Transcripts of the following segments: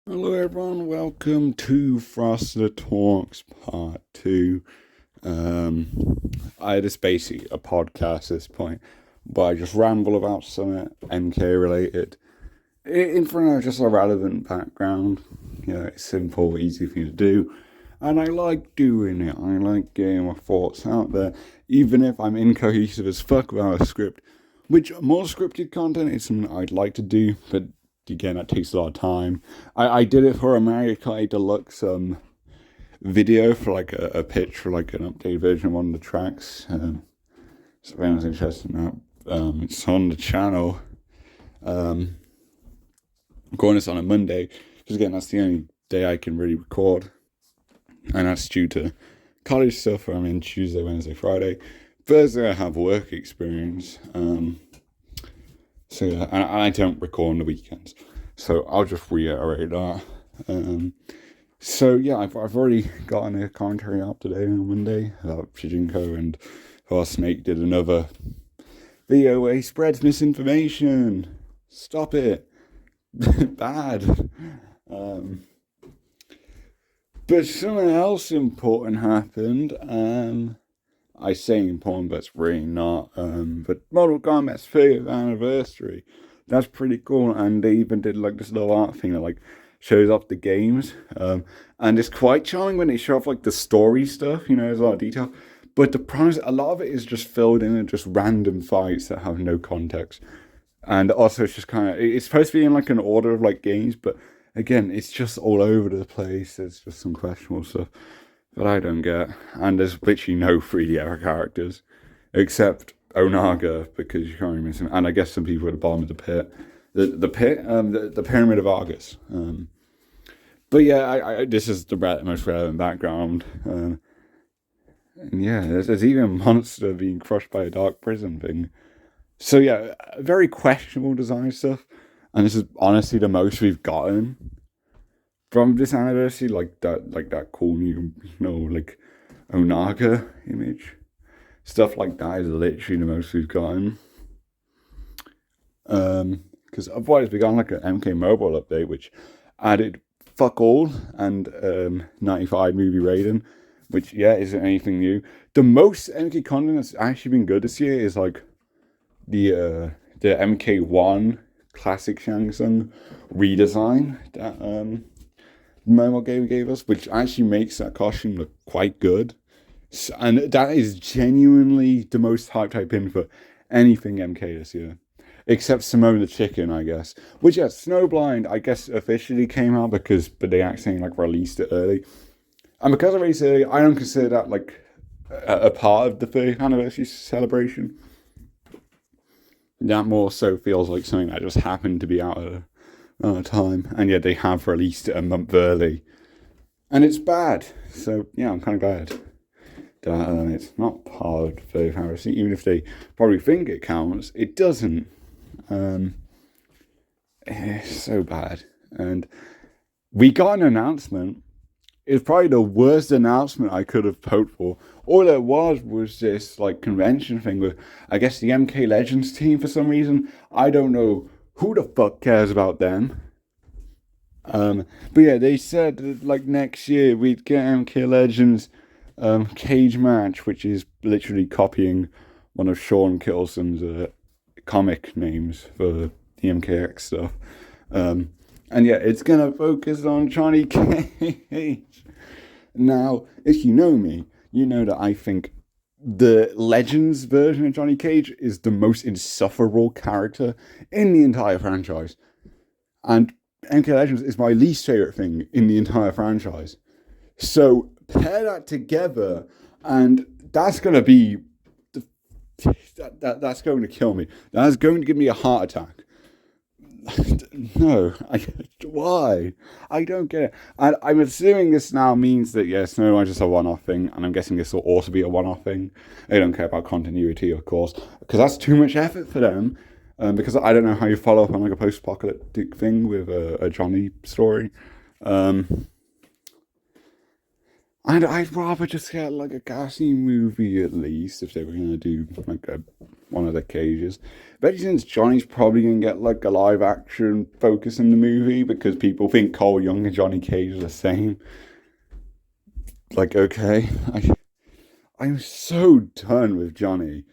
Hello everyone, welcome to Frosted Talks Part 2. I just basically a podcast at this point, but I just ramble about something MK related. In front of just a relevant background. It's simple, easy for you to do. And I like doing it. I like getting my thoughts out there, even if I'm incohesive as fuck about a script. Which more scripted content is something I'd like to do, but again, that takes a lot of time. I did it for a Mario Kart Deluxe video for like a pitch for like an updated version of one of the tracks. So if anyone's interested in that, it's on the channel. I'm going this on a Monday, because again, that's the only day I can really record. And that's due to college stuff where I'm in Tuesday, Wednesday, Friday. Thursday I have work experience. So yeah, and I don't record on the weekends. So I'll just reiterate that. So yeah, I've already gotten a commentary out today on Monday about Shijinko, and our Snake did another video where he spreads misinformation. Stop it. Bad. But something else important happened. I say important, but it's really not. But Mortal Kombat's 30th anniversary. That's pretty cool. And they even did like this little art thing that like shows off the games. And it's quite charming when they show off like the story stuff. There's a lot of detail. But the problem is a lot of it is just filled in and just random fights that have no context. And also it's just kind of, it's supposed to be in like an order of like games, but again, it's just all over the place. There's just some questionable stuff that I don't get. And there's literally no 3D era characters, except Onaga, because you can't really miss him. And I guess some people at the bottom of the pit. The pit, the Pyramid of Argus. But yeah, this is the most relevant background. And yeah, there's even a monster being crushed by a dark prison thing. So yeah, very questionable design stuff. And this is honestly the most we've gotten from this anniversary, like that cool new, like Onaga image. Stuff like that is literally the most we've gotten. Because otherwise we got like an MK Mobile update, which added fuck all, and 95 movie rating, which isn't anything new. The most MK content that's actually been good this year is like the MK1 classic Shang Tsung redesign that Momo Game gave us, which actually makes that costume look quite good. And that is genuinely the most hyped I've been for anything MK this year. Except Simone the Chicken, I guess. Which, Snowblind, I guess, officially came out but they accidentally, like, released it early. And because I released it early, I don't consider that, like, a part of the 30th anniversary celebration. That more so feels like something that just happened to be out at a time. And yet they have released it a month early. And it's bad. So, yeah, I'm kind of glad that it's not part of the 30th anniversary. Even if they probably think it counts, it doesn't. It's so bad. And we got an announcement. It's probably the worst announcement I could have hoped for. All it was this like convention thing with, I guess, the MK Legends team for some reason. I don't know who the fuck cares about them. But yeah, they said that, like, next year we'd get MK Legends cage match, which is literally copying one of Sean Kittleson's comic names for the MKX stuff. And yeah, it's gonna focus on Johnny Cage. Now, if you know me, you know that I think the Legends version of Johnny Cage is the most insufferable character in the entire franchise. And MK Legends is my least favorite thing in the entire franchise. So pair that together, and that's gonna be that's going to kill me. That's going to give me a heart attack. No, why? I don't get it. And I'm assuming this now means that no, I just a one-off thing, and I'm guessing this will also be a one-off thing. They don't care about continuity, of course, because that's too much effort for them. Because I don't know how you follow up on like a post-apocalyptic thing with a Johnny story. And I'd rather just get like a gassy movie at least if they were gonna do like a one of the Cages. But since Johnny's probably gonna get like a live action focus in the movie because people think Cole Young and Johnny Cage are the same. Like, okay, I'm so done with Johnny.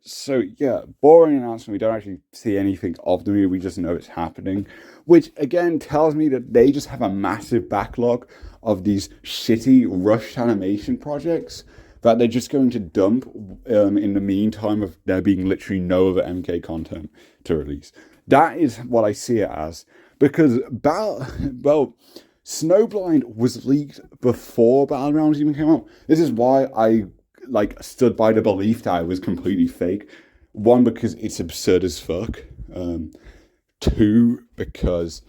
So yeah, boring announcement. We don't actually see anything of the movie. We just know it's happening, which again tells me that they just have a massive backlog of these shitty rushed animation projects that they're just going to dump in the meantime of there being literally no other MK content to release. That is what I see it as, because Snowblind was leaked before Battlegrounds even came out. This is why I stood by the belief that it was completely fake. One, because it's absurd as fuck. Two, because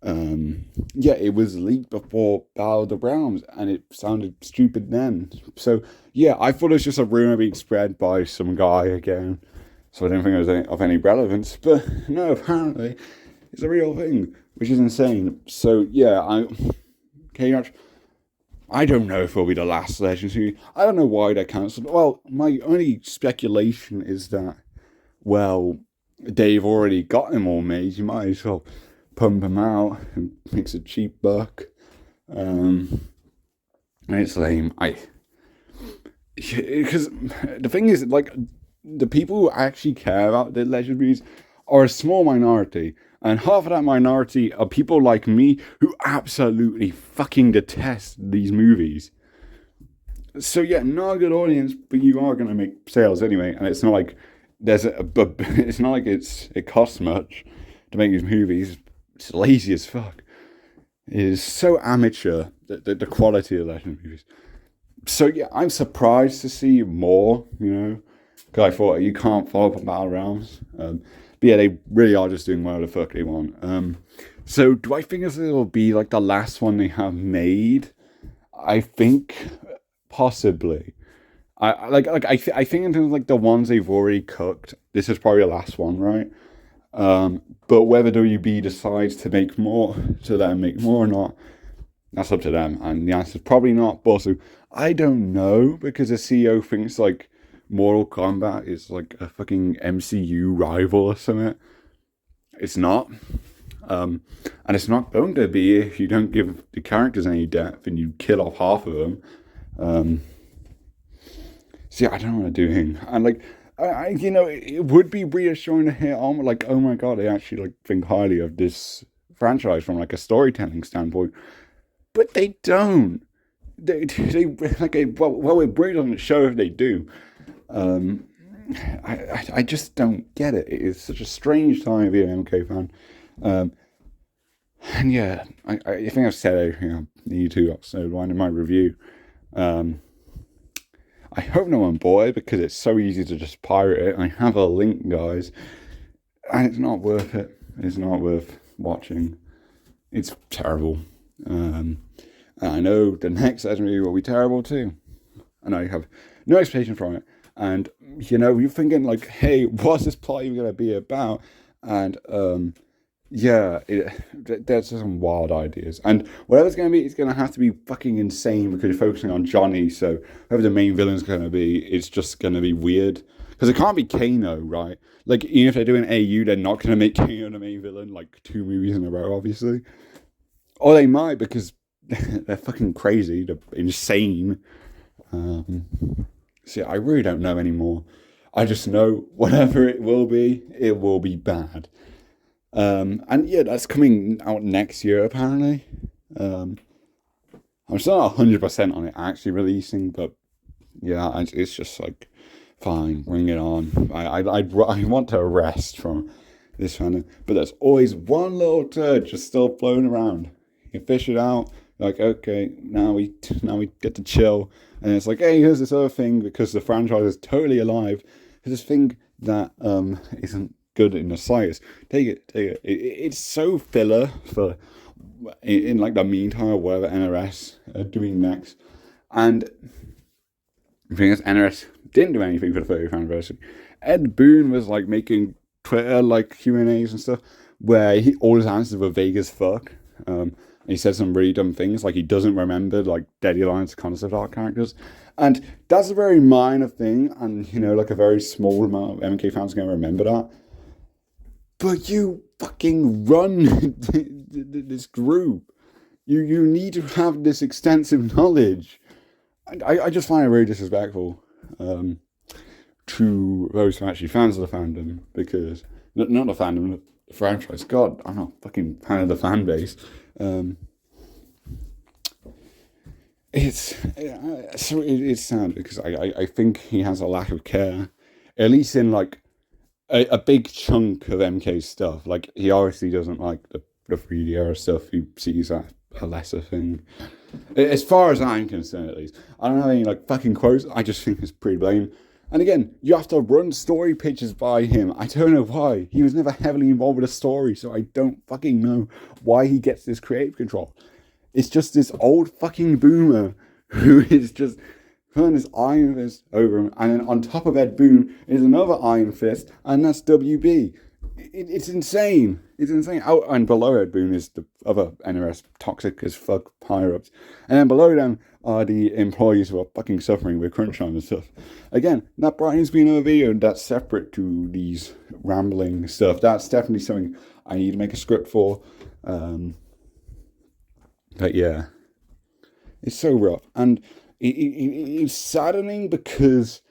it was leaked before Battle of the Realms and it sounded stupid then. So yeah, I thought it was just a rumor being spread by some guy again. So I don't think it was of any relevance. But no, apparently it's a real thing, which is insane. So yeah, I don't know if it'll be the last Legends movie. I don't know why they cancelled. Well, my only speculation is that, well, they've already got them all made. You might as well pump them out and makes a cheap buck. And it's lame. Because the thing is, like, the people who actually care about the Legend movies are a small minority. And half of that minority are people like me who absolutely fucking detest these movies. So yeah, not a good audience, but you are going to make sales anyway. And it's not like it's not like it costs much to make these movies. It's lazy as fuck. It is so amateur, the quality of Legend movies. So yeah, I'm surprised to see more, because I thought you can't follow up on Battle Realms. But yeah, they really are just doing whatever the fuck they want. So do I think this will be like the last one they have made? I think possibly. I think in terms of like the ones they've already cooked, this is probably the last one, right? But whether WB decides to make more, to let them make more or not, that's up to them. And the answer is probably not. But also, I don't know, because the CEO thinks like Mortal Kombat is like a fucking MCU rival or something. It's not. And it's not going to be if you don't give the characters any depth and you kill off half of them. So yeah, I don't know what they're doing. And like, it would be reassuring to hear, like, oh my god, they actually like think highly of this franchise from like a storytelling standpoint. But they don't. They like, well, it really doesn't show if they do. I just don't get it. It is such a strange time to be an MK fan. And yeah, I think I've said everything I need to episode 1 in my review. I hope no one bought it because it's so easy to just pirate it. I have a link, guys, and it's not worth it. It's not worth watching. It's terrible. And I know the next Legend movie will be terrible too. And I have no expectation from it. And, you're thinking like, hey, what's this plot even going to be about? And, there's some wild ideas. And whatever it's going to be, it's going to have to be fucking insane because you're focusing on Johnny. So whoever the main villain's going to be, it's just going to be weird. Because it can't be Kano, right? Like, even if they're doing AU, they're not going to make Kano the main villain, like 2 movies in a row, obviously. Or they might, because they're fucking crazy. They're insane. So yeah, I really don't know anymore. I just know whatever it will be bad. And yeah, that's coming out next year, apparently. I'm still not 100% on it actually releasing, but yeah, it's just like, fine, bring it on. I want to rest from this fandom, but there's always one little turd just still floating around. You fish it out, like, okay, now we get to chill, and it's like, hey, here's this other thing, because the franchise is totally alive. There's this thing that isn't good in the slightest. Take it. It's so filler for in like the meantime of whatever NRS are doing next. And the thing is, NRS didn't do anything for the 30th anniversary. Ed Boon was like making Twitter like Q&As and stuff where all his answers were vague as fuck. And he says some really dumb things, like he doesn't remember like Deadly Alliance concept art characters. And that's a very minor thing, and like a very small amount of MK fans are going to remember that. But you fucking run this group. You need to have this extensive knowledge. And I just find it very disrespectful to those who are actually fans of the fandom, because, not the fandom, the franchise. God, I'm not fucking fan of the fan base. It's sad because I think he has a lack of care, at least in like a big chunk of MK's stuff. Like, he obviously doesn't like the 3D era stuff. He sees that a lesser thing, as far as I'm concerned, at least. I don't have any like fucking quotes. I just think it's pretty blatant. And again, you have to run story pitches by him. I don't know why. He was never heavily involved with a story, so I don't fucking know why he gets this creative control. It's just this old fucking boomer who is just putting his iron fist over him. And then on top of Ed Boon is another iron fist, and that's WB. It's insane. It's insane. Out and below Ed Boon is the other NRS toxic as fuck higher-ups. And then below them are the employees who are fucking suffering with crunch time and stuff. Again, that brightens me another video that's separate to these rambling stuff. That's definitely something I need to make a script for. But yeah, it's so rough. And it's saddening because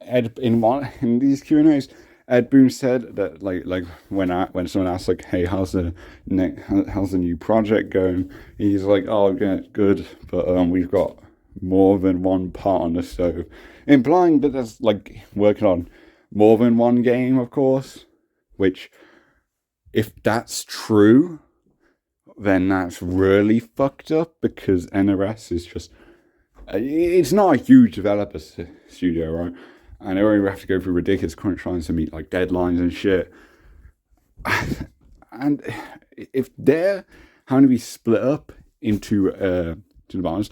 in these Q&As, Ed Boon said that like when someone asks like, hey, how's the new project going? He's like, oh yeah, it's good, but we've got more than one part on the stove, implying that there's like working on more than one game, of course. Which, if that's true, then that's really fucked up, because NRS is just, it's not a huge developer studio, right? And they already have to go through ridiculous crunch lines to meet like deadlines and shit. And if they're having to be split up into departments,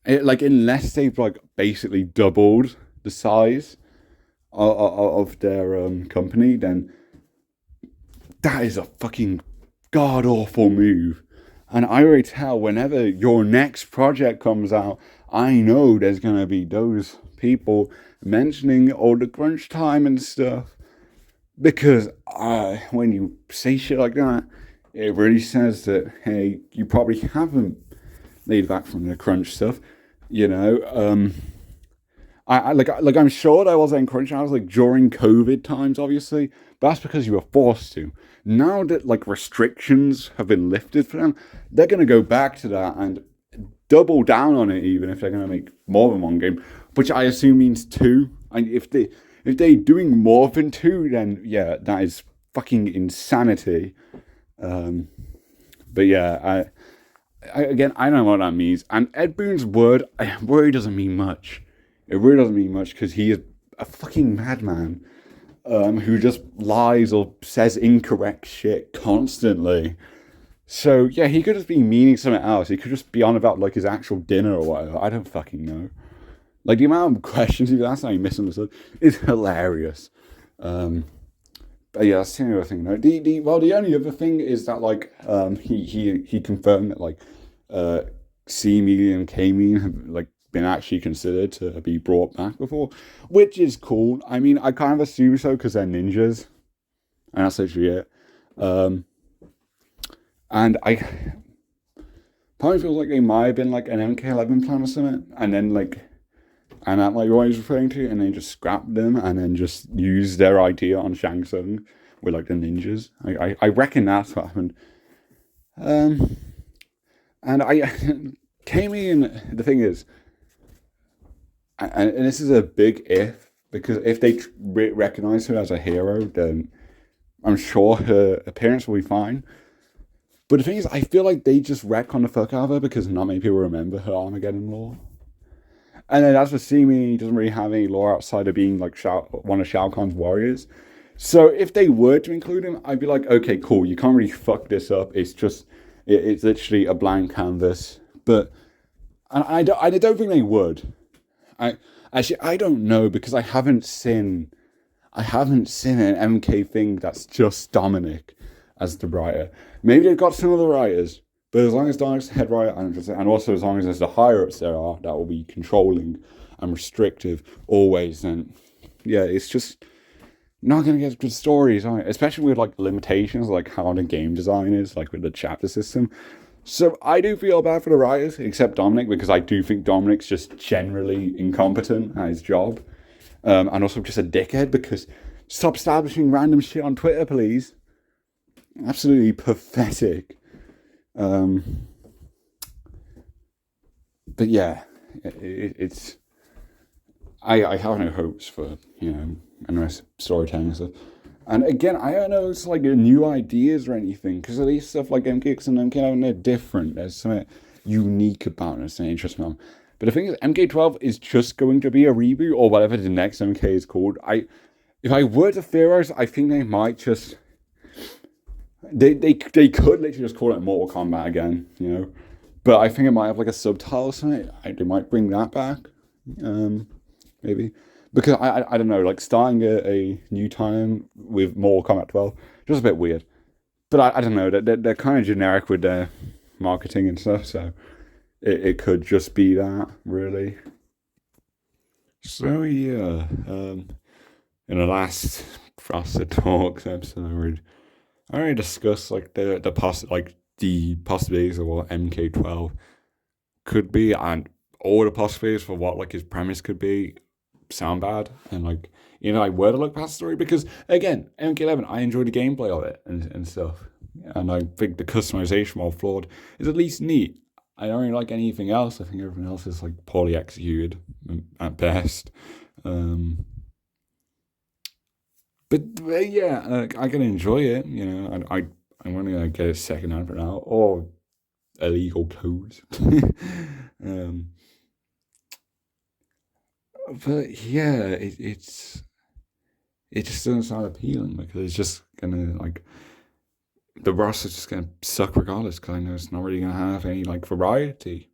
unless they've like basically doubled the size of their company, then that is a fucking god awful move. And I already tell, whenever your next project comes out, I know there's gonna be those people mentioning all the crunch time and stuff, because when you say shit like that, it really says that, hey, you probably haven't laid back from the crunch stuff, I'm sure there was in crunch hours like during COVID times, obviously, but that's because you were forced to. Now that like restrictions have been lifted for them, they're gonna go back to that and double down on it, even if they're gonna make more than one game, which I assume means two. And if they're doing more than two, then yeah, that is fucking insanity. But yeah, I don't know what that means. And Ed Boon's word really doesn't mean much. It really doesn't mean much, because he is a fucking madman who just lies or says incorrect shit constantly. So yeah, he could just be meaning something else. He could just be on about like his actual dinner or whatever. I don't fucking know. Like, the amount of questions he asked, I misunderstood, is hilarious. But yeah, that's the only other thing. No, the only other thing is that like he confirmed that like C-Mean and K-Mean have like been actually considered to be brought back before, which is cool. I mean, I kind of assume so because they're ninjas, and that's literally it. And part of me feels like they might have been like an MK11 plan or something, and then like. And that's like what he's referring to, and then just scrapped them and then just used their idea on Shang Tsung with like the ninjas. I reckon that's what happened. And I came in, the thing is, and this is a big if, because if they recognize her as a hero, then I'm sure her appearance will be fine. But the thing is, I feel like they just retcon the fuck out of her because not many people remember her Armageddon lore. And then as for Simi, he doesn't really have any lore outside of being like one of Shao Kahn's warriors. So if they were to include him, I'd be like, okay, cool, you can't really fuck this up. It's just, it's literally a blank canvas. But I don't think they would. I don't know, because I haven't seen an MK thing that's just Dominic. as the writer. Maybe they've got some other writers, but as long as Dominic's the head writer, and also as long as there's the higher ups there are that will be controlling and restrictive always, then yeah, it's just not going to get good stories, especially with like limitations, like how the game design is, like with the chapter system. So I do feel bad for the writers, except Dominic, because I do think Dominic's just generally incompetent at his job, and also just a dickhead, because stop establishing random shit on Twitter, please. Absolutely pathetic. But yeah, it's I have no hopes for, a nice storytelling and stuff. And again, I don't know, it's like new ideas or anything, because at least stuff like MKX and MK11, they're different. There's something unique about it, it's an interesting one. But the thing is, MK12 is just going to be a reboot, or whatever the next MK is called. If I were to theorize, I think they might just... They could literally just call it Mortal Kombat again, But I think it might have like a subtitle or something. They might bring that back, maybe. Because I don't know, like starting a new time with Mortal Kombat 12, just a bit weird. But I don't know, they're kind of generic with their marketing and stuff, so it could just be that, really. So yeah, in the last Frosted Talks episode, I already discussed like the possibilities of what MK12 could be, and all the possibilities for what like his premise could be sound bad, and like I were to look past the story, because again, MK11, I enjoyed the gameplay of it and stuff, and I think the customization, while flawed, is at least neat. I don't really like anything else. I think everything else is like poorly executed at best. But yeah, I can enjoy it. I want to get a second hand for now, or illegal codes. But yeah, it just doesn't sound appealing, because it's just gonna like the roster's just gonna suck regardless, because I know it's not really gonna have any like variety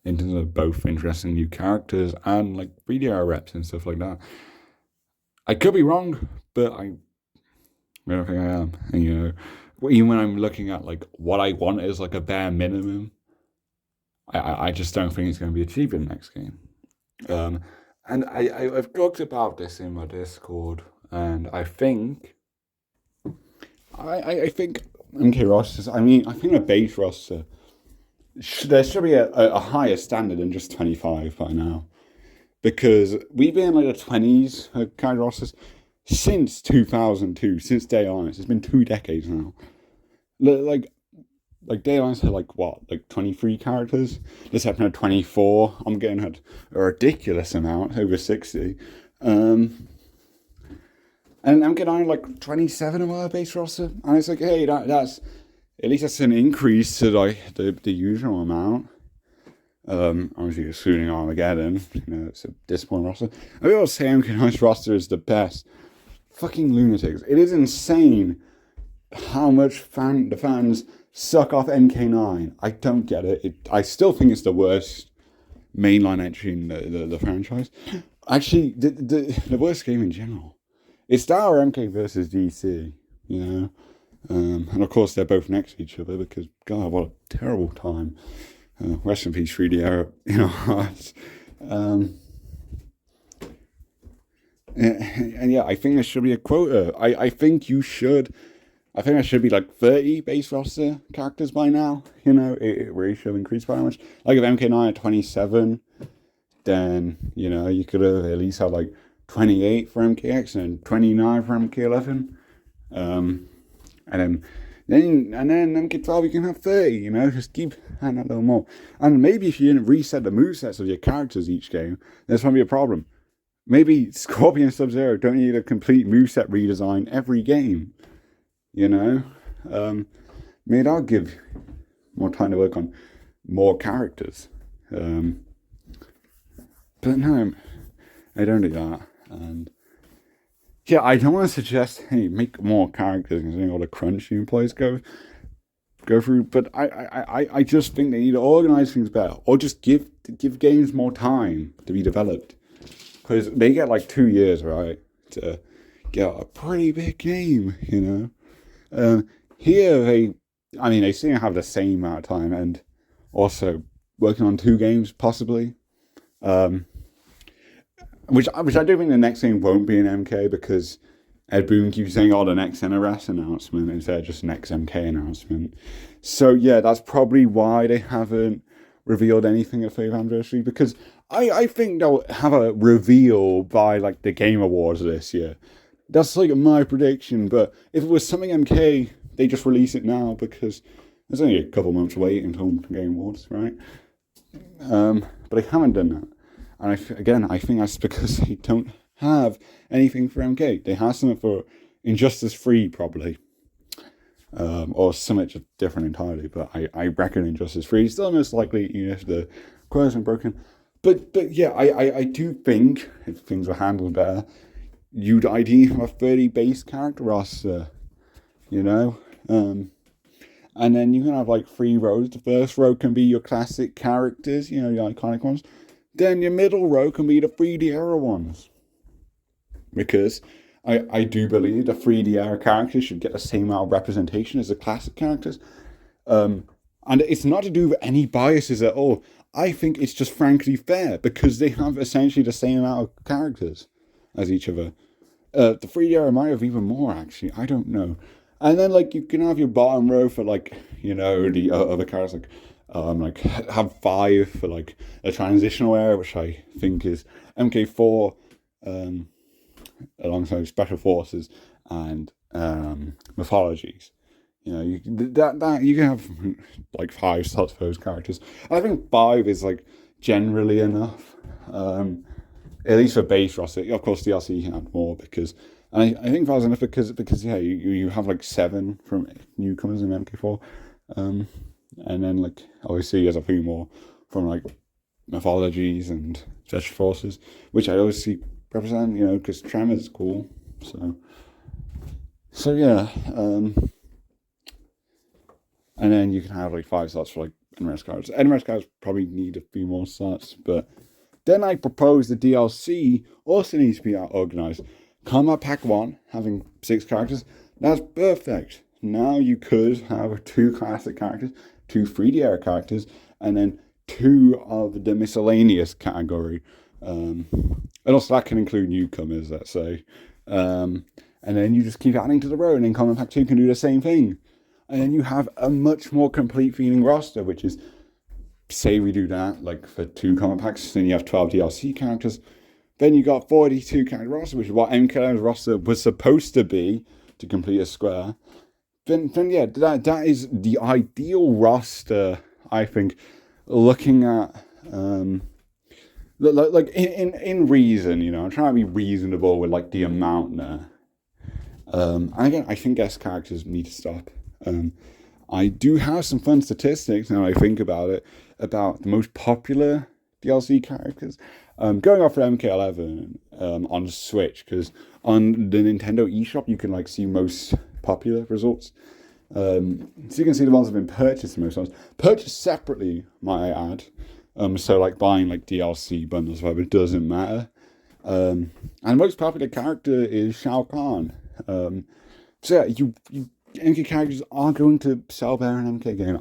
in terms of both interesting new characters and like video reps and stuff like that. I could be wrong, but I don't think I am. And even when I'm looking at like what I want is like a bare minimum, I just don't think it's going to be achieved in the next game. And I've talked about this in my Discord, and I think MK rosters. I think a base roster there should be a higher standard than just 25 by now, because we've been in like the 20s kind of rosters since 2002, since Day Alliance. It's been 2 decades now. Like Day Alliance had like 23 characters. This happened at 24. I'm getting at a ridiculous amount, over 60. And I'm getting like 27 of our base roster, and it's like, hey, that's at least that's an increase to like the usual amount. Obviously assuming Armageddon, it's a disappointing roster. I will say MK9's roster is the best. Fucking lunatics. It is insane how much the fans suck off MK9. I don't get it. I still think it's the worst mainline entry in the franchise. Actually, the worst game in general. It's that or MK versus DC, and of course they're both next to each other, because God, what a terrible time. Rest in peace, 3D era in our hearts. And yeah, I think there should be a quota. I think there should be like 30 base roster characters by now. It really should increase by how much. Like if MK9 at 27, then, you could have at least had like 28 for MKX and 29 for MK11. And then MK12 you can have 30, just keep adding a little more. And maybe if you didn't reset the movesets of your characters each game, there's probably a problem. Maybe Scorpion and Sub-Zero don't need a complete moveset redesign every game. Maybe I'll give more time to work on more characters. But no, I don't do that. And yeah, I don't want to suggest, hey, make more characters, considering all the crunch you employees go through. But I just think they need to organize things better, or just give games more time to be developed, because they get like 2 years, right, to get a pretty big game, here they seem to have the same amount of time and also working on 2 games possibly. Which I do think the next game won't be an MK because Ed Boon keeps saying, the next NRS announcement instead of just next MK announcement. So yeah, that's probably why they haven't revealed anything at 5th anniversary, because I think they'll have a reveal by like the Game Awards this year. That's like my prediction, but if it was something MK, they just release it now because there's only a couple months wait until the Game Awards, right? But they haven't done that. And I think that's because they don't have anything for MK. They have something for Injustice 3, probably. Or something just different entirely. But I reckon Injustice 3 is still most likely, if the quotes are broken. But yeah, I do think, if things were handled better, you'd ideally have a 30 base character roster, and then you can have like 3 rows. The first row can be your classic characters, your iconic ones. Then your middle row can be the 3D era ones. Because I do believe the 3D era characters should get the same amount of representation as the classic characters. And it's not to do with any biases at all. I think it's just frankly fair because they have essentially the same amount of characters as each other. The 3D era might have even more, actually. I don't know. And then, you can have your bottom row for, the other characters, have 5 for a transitional era, which I think is MK4 alongside Special Forces and mythologies. You can have 5 slots for those characters. I think 5 is generally enough, at least for base roster. Of course, DLC you can add more because, and I think that was enough because you have 7 from newcomers in MK4. And then, obviously, there's a few more from, mythologies and special forces, which I always see represent, because Tremor's cool. So yeah. And then you can have, 5 slots for, NRS cards. NRS cards probably need a few more slots, but then I propose the DLC also needs to be organized. Kombat Pack 1, having 6 characters, that's perfect. Now you could have 2 classic characters, 2 3D era characters, and then 2 of the miscellaneous category. And also that can include newcomers, let's say. And then you just keep adding to the row, and then Kombat Pack 2 can do the same thing. And then you have a much more complete feeling roster, which is, say we do that, for 2 Kombat Packs, then you have 12 DLC characters. Then you got 42 character roster, which is what MK's roster was supposed to be to complete a square. Then yeah, that is the ideal roster, I think, looking at, in reason, I'm trying to be reasonable with, the amount there. And again, I think guest characters need to stop. I do have some fun statistics, now I think about it, about the most popular DLC characters. Going off of MK11 on Switch, because on the Nintendo eShop, you can, see most popular results. So you can see the ones that have been purchased most times. Purchased separately, might I add. So buying DLC bundles, whatever, it doesn't matter. And the most popular character is Shao Kahn. So yeah, you MK characters are going to sell better in an MK game.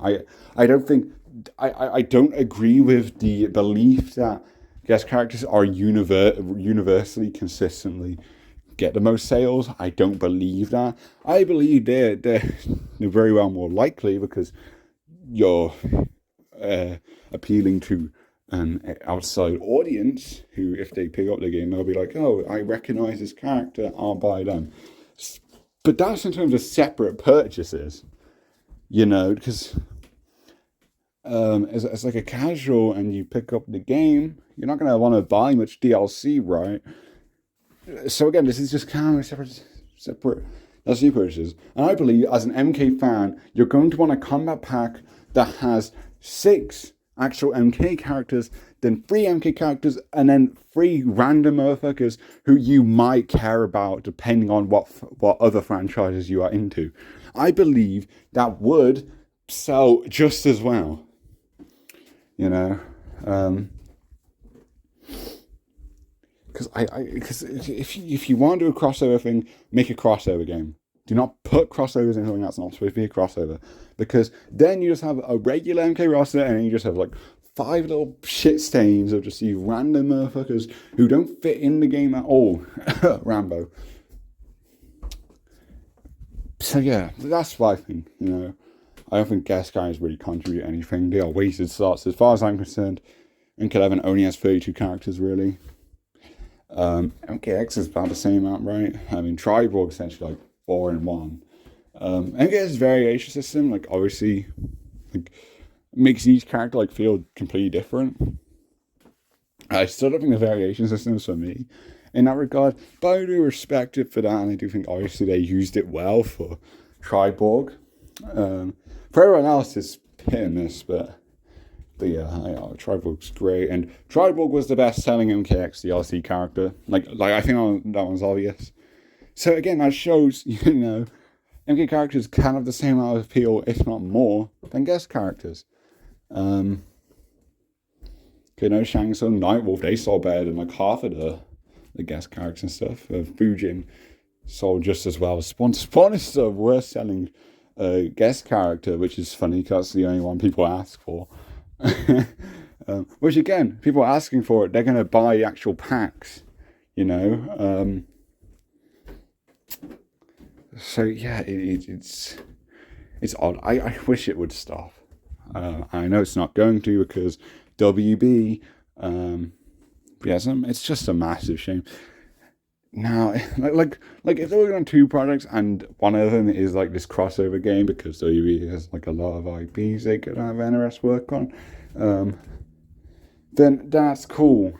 I don't think I don't agree with the belief that guest characters are universally consistently get the most sales. I don't believe that. I believe they're very well more likely because you're appealing to an outside audience who, if they pick up the game, they'll be like, oh, I recognize this character, I'll buy them. But that's in terms of separate purchases, because as a casual and you pick up the game, you're not going to want to buy much DLC, right? So again, this is just kind of separate DLC purchases. And I believe, as an MK fan, you're going to want a combat pack that has 6 actual MK characters, then 3 MK characters, and then 3 random motherfuckers who you might care about depending on what other franchises you are into. I believe that would sell just as well. Because if you want to do a crossover thing, make a crossover game. Do not put crossovers in something that's not supposed to be a crossover. Because then you just have a regular MK roster and then you just have like 5 little shit stains of just these random motherfuckers who don't fit in the game at all. Rambo. So yeah, that's what I think, you know. I don't think guest guys really contribute anything. They are wasted slots. As far as I'm concerned, MK11 only has 32 characters, really. MKX is about the same amount, right? I mean, Triborg essentially like 4 in 1. MKX's variation system, like, obviously, like, makes each character, like, feel completely different. I still don't think the variation system is for me in that regard, but I do respect it for that, and I do think, obviously, they used it well for Triborg. For everyone else, it's hit and miss, but yeah, Triborg's great, and Triborg was the best-selling MKX DLC character. Like I think that one's obvious. So again, that shows, you know, MK characters can have the same amount of appeal, if not more, than guest characters. You know, Shang Tsung, Nightwolf, they sold better than like half of the guest characters and stuff. Fujin sold just as well. Spawn is the worst selling guest character, which is funny because that's the only one people ask for. Which again, people are asking for it, they're going to buy actual packs, you know. So yeah, it's odd. I wish it would stop. I know it's not going to because WB. Yes, it's just a massive shame. Now, like if they were on 2 projects and one of them is like this crossover game because WB has like a lot of IPs they could have NRS work on, then that's cool.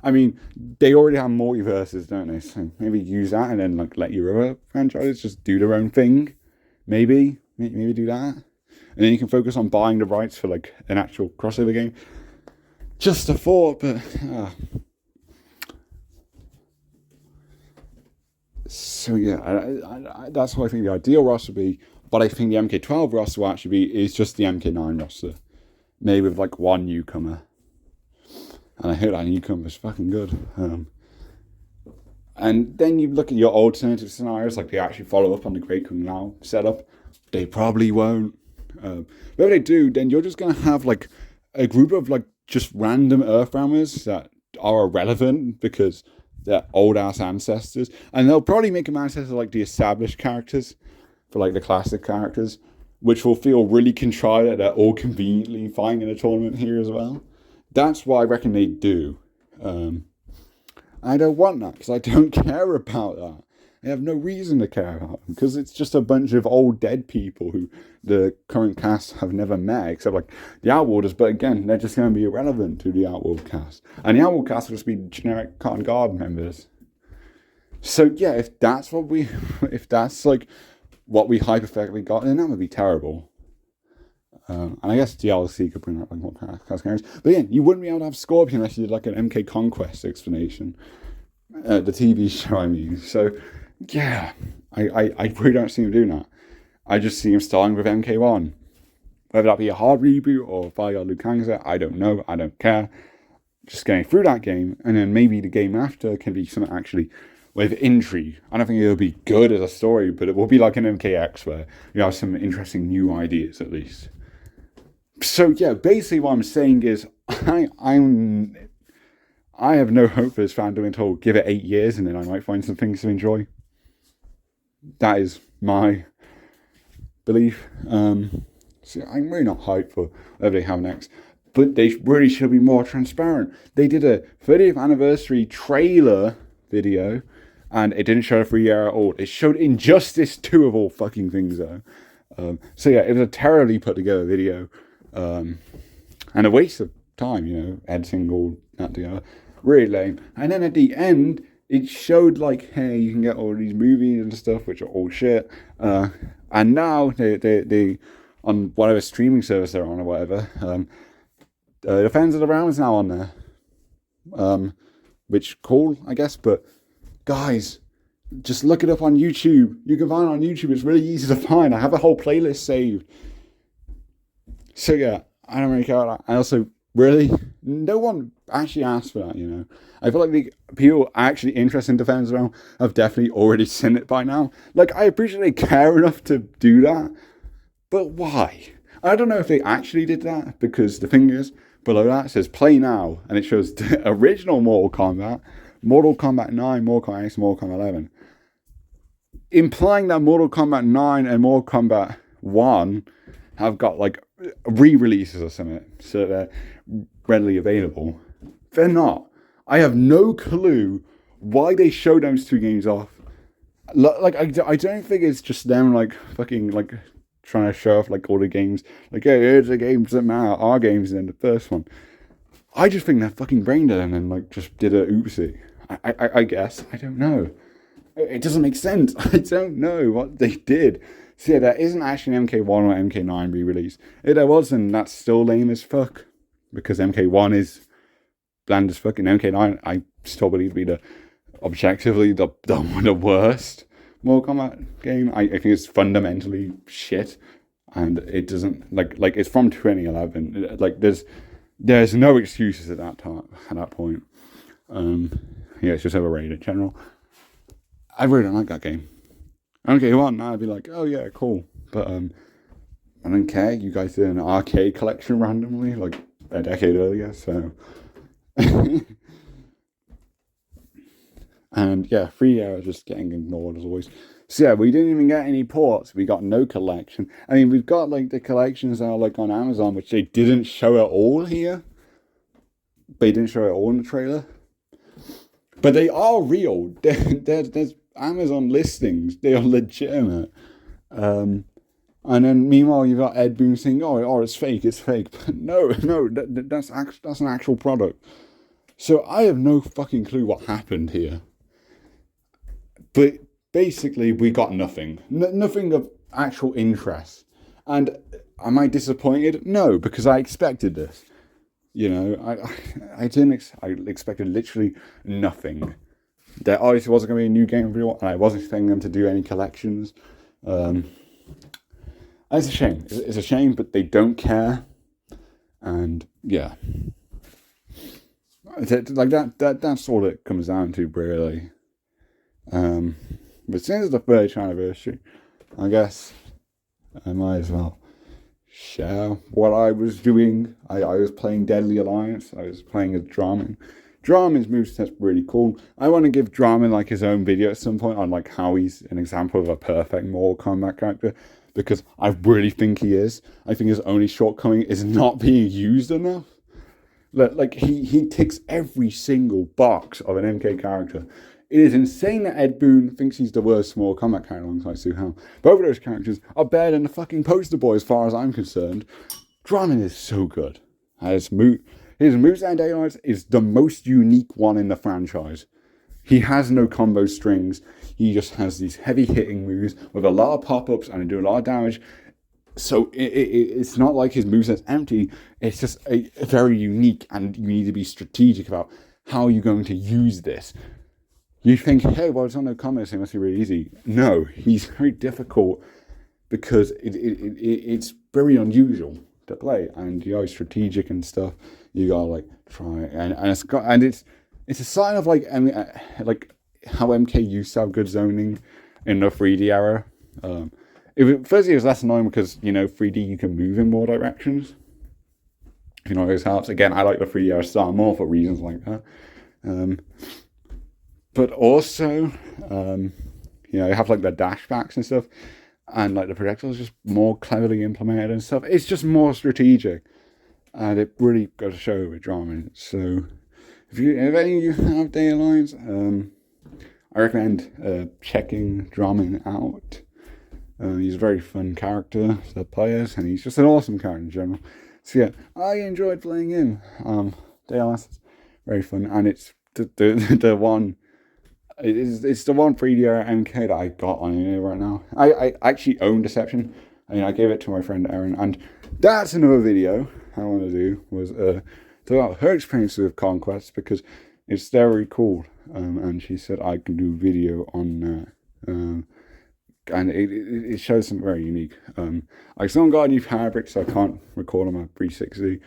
I mean, they already have multiverses, don't they? So maybe use that and then like let your other franchises just do their own thing. Maybe do that, and then you can focus on buying the rights for like an actual crossover game. Just a thought, but. So yeah, I that's what I think the ideal roster would be. But I think the MK12 roster will actually is just the MK9 roster, maybe with like 1 newcomer. And I heard that newcomer is fucking good. And then you look at your alternative scenarios, like they actually follow up on the Great Kung Lao setup. They probably won't. But if they do, then you're just gonna have like a group of like just random Earthrammers that are irrelevant because they're old-ass ancestors. And they'll probably make them ancestors like the established characters for like the classic characters, which will feel really contrived that they're all conveniently fighting in a tournament here as well. That's what I reckon they do. I don't want that because I don't care about that. I have no reason to care about them because it's just a bunch of old dead people who the current cast have never met, except like the Outwarders. But again, they're just going to be irrelevant to the Outward cast, and the Outward cast will just be generic Cotton Guard members. So yeah, if that's like what we hypothetically got, then that would be terrible. And I guess DLC could bring up like more cast characters, but again, you wouldn't be able to have Scorpion unless you did like an MK Conquest explanation, the TV show. I mean, so. Yeah, I really don't see him doing that. I just see him starting with MK1. Whether that be a hard reboot or via Liu Kang's, I don't know. I don't care. Just getting through that game, and then maybe the game after can be something actually with intrigue. I don't think it'll be good as a story, but it will be like an MKX where you have some interesting new ideas at least. So yeah, basically what I'm saying is I have no hope for this fandom until give it 8 years, and then I might find some things to enjoy. That is my belief. So I'm really not hyped for whatever they have next. But they really should be more transparent. They did a 30th anniversary trailer video, and it didn't show a 3-year at all. It showed Injustice 2 of all fucking things, though. So yeah, it was a terribly put together video. And a waste of time, you know, editing all that together. Really lame. And then at the end, it showed like, hey, you can get all these movies and stuff, which are all shit. And now they on whatever streaming service they're on or whatever, Defense of the Realm is now on there. Which cool, I guess. But guys, just look it up on YouTube. You can find it on YouTube. It's really easy to find. I have a whole playlist saved. So yeah, I don't really care about that. I also Really? No one actually asked for that, you know. I feel like the people actually interested in Defenders Realm have definitely already seen it by now. Like, I appreciate they care enough to do that, but why? I don't know if they actually did that, because the thing is, below that says play now, and it shows the original Mortal Kombat 9, Mortal Kombat X, Mortal Kombat 11, implying that Mortal Kombat 9 and Mortal Kombat 1 have got like re-releases or something, so they're readily available. They're not. I have no clue why they show those two games off. Like, I don't think it's just them like fucking like trying to show off like all the games. Like, yeah, here's the games that matter, our games, and then the first one. I just think they're fucking brain dead and then like just did a oopsie. I guess. I don't know. It doesn't make sense. I don't know what they did. So yeah, there isn't actually an MK1 or MK9 re-release. If there was, then that's still lame as fuck. Because MK1 is bland as fuck. And MK9, I still believe to be objectively the worst Mortal Kombat game. I think it's fundamentally shit. And it doesn't, like it's from 2011. Like, there's no excuses at that time, at that point. Yeah, it's just overrated in general. I really don't like that game. MK1, I'd be like, oh yeah, cool. But I don't care. You guys did an arcade collection randomly, like a decade earlier, so. And yeah, 3 hours just getting ignored as always. So yeah, we didn't even get any ports. We got no collection. I mean, we've got like the collections that are like on Amazon, which they didn't show at all here. They didn't show it all in the trailer. But they are real. There's Amazon listings. They are legitimate. And then meanwhile, you've got Ed Boon saying, "Oh, it's fake. But no, that's an actual product. So I have no fucking clue what happened here. But basically, we got nothing. Nothing of actual interest. And am I disappointed? No, because I expected this. You know, I expected literally nothing. There obviously wasn't going to be a new game reveal, and I wasn't expecting them to do any collections. It's a shame. It's a shame, but they don't care. And yeah, like that's all it comes down to, really. But since it's the 30th anniversary, I guess I might as well share what I was doing. I was playing Deadly Alliance. I was playing as Dramin. Dramin's moveset's really cool. I want to give Dramin like his own video at some point on like how he's an example of a perfect Mortal Kombat character, because I really think he is. I think his only shortcoming is not being used enough. Like he ticks every single box of an MK character. It is insane that Ed Boon thinks he's the worst Mortal Kombat character alongside Suhao. Both of those characters are better than the fucking poster boy as far as I'm concerned. Dramin is so good. His moveset daylights is the most unique one in the franchise. He has no combo strings. He just has these heavy hitting moves with a lot of pop-ups and do a lot of damage. So it's not like his moveset's empty. It's just very unique, and you need to be strategic about how you're going to use this. You think, hey, well, it's on no combo, so it must be really easy. No, he's very difficult because it's very unusual to play, and you're always strategic and stuff. You gotta like try, and it's a sign of like how MK used to have good zoning in the 3D era. Firstly, it was less annoying because 3D you can move in more directions. It always helps. Again, I like the 3D era style more for reasons like that. But also, you have like the dashbacks and stuff, and like the projectiles just more cleverly implemented and stuff. It's just more strategic, and it really got to show with Dramin. So, if any of you have Day Alliance, I recommend checking Dramin out. He's a very fun character for the players, and he's just an awesome character in general. So yeah, I enjoyed playing him. Day Alliance is very fun, and it's the one. It's the one 3D era MK that I got on here right now. I actually own Deception. I gave it to my friend Erin, and that's another video I want to do, was talk about her experience with Conquest, because it's very cool. And she said I can do a video on that. And it shows something very unique. I still got a new fabric, so I can't record on my 360.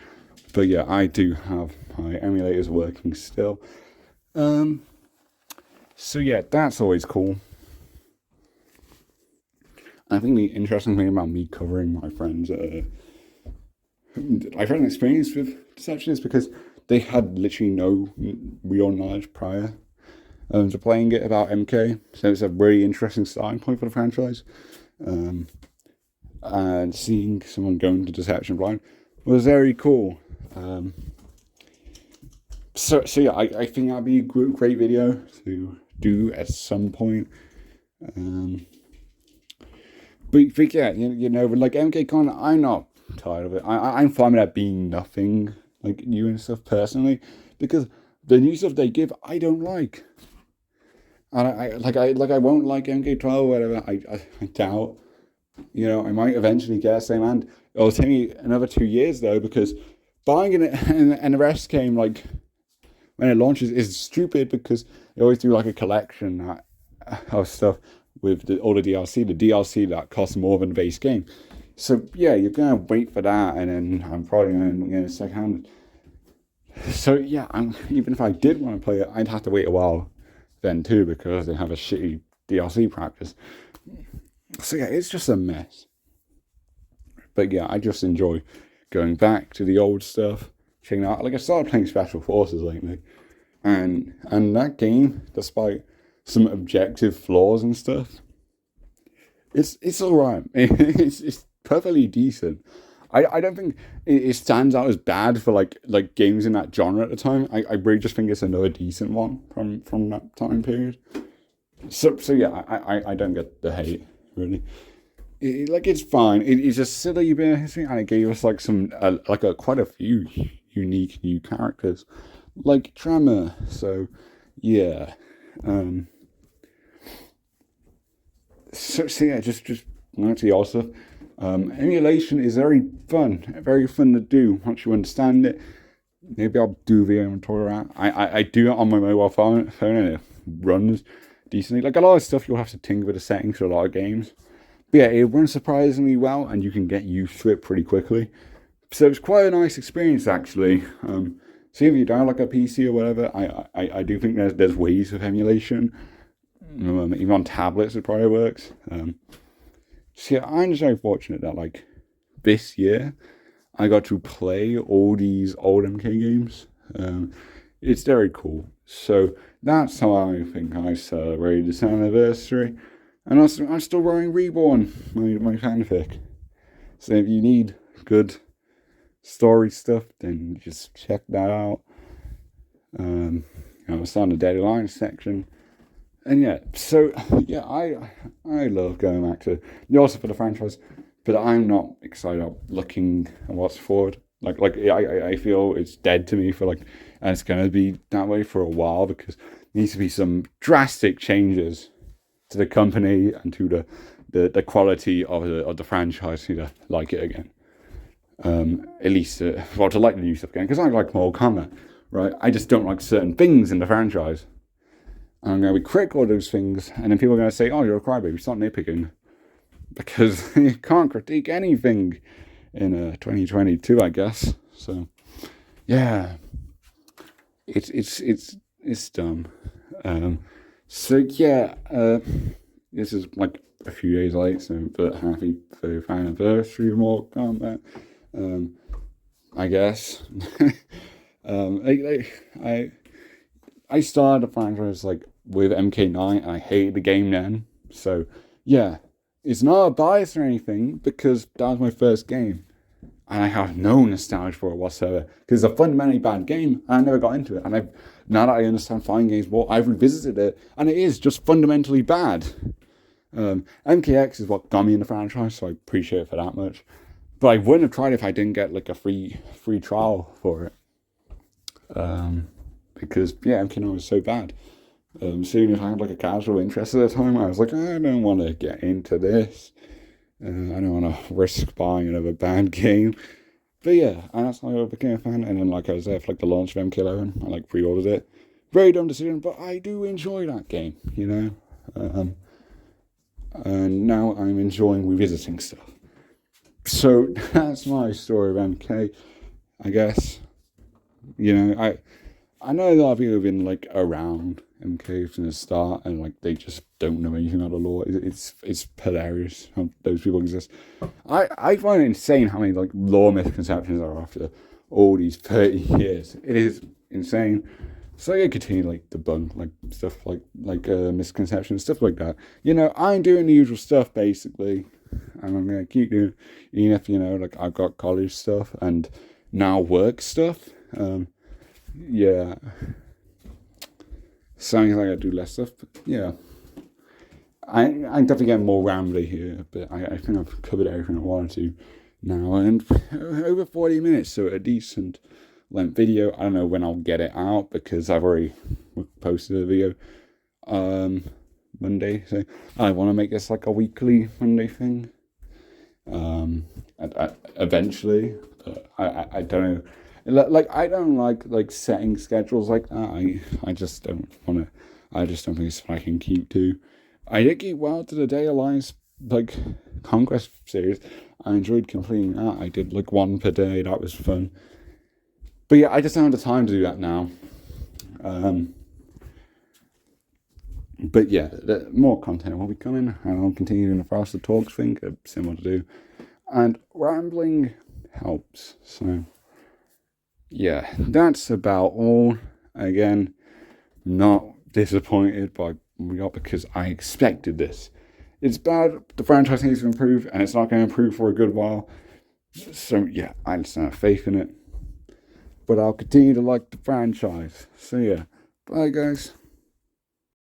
But yeah, I do have my emulators working still. So yeah, that's always cool. I think the interesting thing about me covering my friends' experience with Deception is because they had literally no real knowledge prior to playing it about MK. So it's a really interesting starting point for the franchise. And seeing someone go into Deception blind was very cool. So yeah, I think that'd be a great video to do at some point. But yeah, but like MK I'm not tired of it. I'm fine with that being nothing like new and stuff personally, because the new stuff they give I don't like, and I won't like MK12 or whatever. I doubt. I might eventually get the same, and it'll take me another 2 years though, because buying it and the rest came like when it launches is stupid, because they always do like a collection of stuff with all the DLC that costs more than the base game. So yeah, you're gonna wait for that, and then I'm probably gonna get it secondhand. So yeah, even if I did want to play it, I'd have to wait a while then too, because they have a shitty DLC practice. So yeah, it's just a mess. But yeah, I just enjoy going back to the old stuff, checking out. Like I started playing Special Forces lately, and that game, despite some objective flaws and stuff, it's alright. It's perfectly decent. I don't think it stands out as bad for like games in that genre at the time. I really just think it's another decent one from that time period. So yeah, I don't get the hate really. It's fine. It's a silly bit of history, and it gave us like some quite a few unique new characters, like Tremor. So yeah. So yeah, just that's the awesome stuff. Emulation is very fun to do once you understand it. Maybe I'll do a video and talk around. I do it on my mobile phone and it runs decently. Like a lot of stuff, you'll have to tinker with the settings for a lot of games. But yeah, it runs surprisingly well, and you can get used to it pretty quickly. So it's quite a nice experience actually. See if you don't like a PC or whatever, I do think there's ways of emulation. Even on tablets it probably works. So yeah, I'm just very fortunate that like this year I got to play all these old MK games. It's very cool. So that's how I think I celebrated this anniversary. And also, I'm still writing Reborn, my fanfic. So if you need good story stuff, then just check that out. It's on the Deadline section. And yeah, so yeah, I love going back to also for the franchise, but I'm not excited about looking at what's forward. I feel it's dead to me and it's gonna be that way for a while, because there needs to be some drastic changes to the company and to the quality of the franchise to like it again. At least to like the new stuff again, because I like Mortal Kombat, right? I just don't like certain things in the franchise. I'm going to be critical of those things, and then people are going to say, oh, you're a crybaby, stop nitpicking. Because you can't critique anything in 2022, I guess. So, yeah. It's dumb. So, yeah. This is like a few days late, but happy 30th anniversary of Mortal Kombat. I guess. I started the franchise with MK9, and I hated the game then. So yeah, it's not a bias or anything, because that was my first game, and I have no nostalgia for it whatsoever, because it's a fundamentally bad game, and I never got into it. And now that I understand fighting games more, I've revisited it, and it is just fundamentally bad. MKX is what got me in the franchise, so I appreciate it for that much. But I wouldn't have tried it if I didn't get a free trial for it. Because yeah, MK9 was so bad. Seeing if I had a casual interest at the time, I was like, I don't want to get into this. I don't want to risk buying another bad game. But yeah, and that's how I became a fan. And then I was there for the launch of MK11. I pre-ordered it. Very dumb decision, but I do enjoy that game, and now I'm enjoying revisiting stuff. So that's my story of MK. I guess. You know, I know a lot of people have been like around MK from the start, and like they just don't know anything about the law. It's hilarious how those people exist. I find it insane how many like law misconceptions are after all these 30 years. It is insane. So I continue like debunk like stuff like misconceptions, stuff like that. You know, I'm doing the usual stuff basically, and I'm gonna keep doing, even if, you know, like I've got college stuff and now work stuff. Yeah, sounds like I do less stuff, but yeah. I'm definitely getting more rambly here, but I think I've covered everything I wanted to now, and over 40 minutes, so a decent length video. I don't know when I'll get it out because I've already posted a video Monday, so I want to make this like a weekly Monday thing eventually, but I don't know. Like I don't like setting schedules like that. I just don't want to. I just don't think it's something I can keep to. I did keep well to the Day Alliance like Conquest series. I enjoyed completing that. I did like one per day. That was fun. But yeah, I just don't have the time to do that now. But yeah, more content will be coming, and I'll continue doing the faster talks thing, similar to do. And rambling helps. So yeah, that's about all. Again, not disappointed by what we got because I expected this. It's bad. The franchise needs to improve, and it's not going to improve for a good while. So yeah, I just don't have faith in it. But I'll continue to like the franchise. So yeah, bye guys.